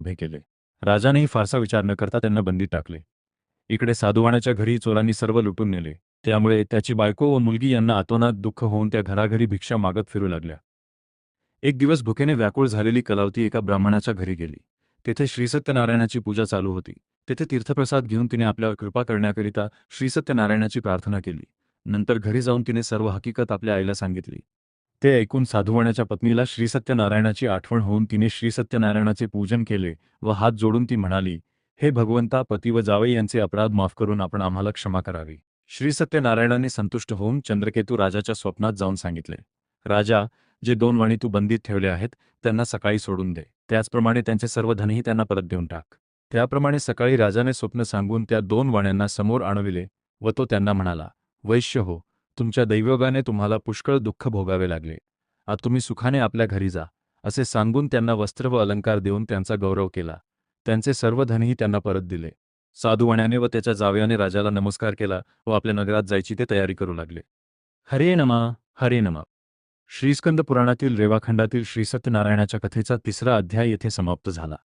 उभे केले. राजानेही फारसा विचार न करता त्यांना बंदी टाकले. इकडे साधुवाण्याच्या घरी चोरांनी सर्व लुटून नेले. त्यामुळे त्याची बायको व मुलगी यांना अतोनात दुःख होऊन त्या घराघरी भिक्षा मागत फिरू लागल्या. एक दिवस भुकेने व्याकुळ झालेली कलावती एका ब्राह्मणाच्या घरी गेली. तेथे श्री सत्यनारायणाची पूजा चालू होती. तेथे तीर्थप्रसाद घेऊन तिने आपल्यावर कृपा करण्याकरिता श्री सत्यनारायणाची प्रार्थना केली. नंतर घरी जाऊन तिने सर्व हकीकत आपल्या आईला सांगितली. ते ऐकून साधुवाण्याच्या पत्नीला श्री सत्यनारायणाची आठवण होऊन तिने श्री सत्यनारायणाचे पूजन केले व हात जोडून ती म्हणाली, हे भगवंता, पती व जावई यांचे अपराध माफ करून आपण आम्हाला क्षमा करावी. श्री सत्यनारायणाने संतुष्ट होऊन चंद्रकेतू राजाच्या स्वप्नात जाऊन सांगितले, राजा, जे 2 वाणी तू बंदीत ठेवले आहेत त्यांना सकाळी सोडून दे. त्याचप्रमाणे त्यांचे सर्व धनही त्यांना परत देऊन टाक. त्याप्रमाणे सकाळी राजाने स्वप्न सांगून त्या 2 वाण्यांना समोर आणविले व तो त्यांना म्हणाला, वैश्य हो, तुमच्या दैवयोगाने तुम्हाला पुष्कळ दुःख भोगावे लागले. आता तुम्ही सुखाने आपल्या घरी जा, असे सांगून त्यांना वस्त्र व अलंकार देऊन त्यांचा गौरव केला. त्यांचे सर्व धनही त्यांना परत दिले. साधुवाण्याने व त्याच्या जावयाने राजाला नमस्कार केला व आपल्या नगरात जायची ते तयारी करू लागले. हरे नमः, हरे नमः. श्रीस्कंद पुराणातील रेवाखंडातील श्री सत्यनारायणाच्या कथेचा 3रा अध्याय येथे समाप्त झाला.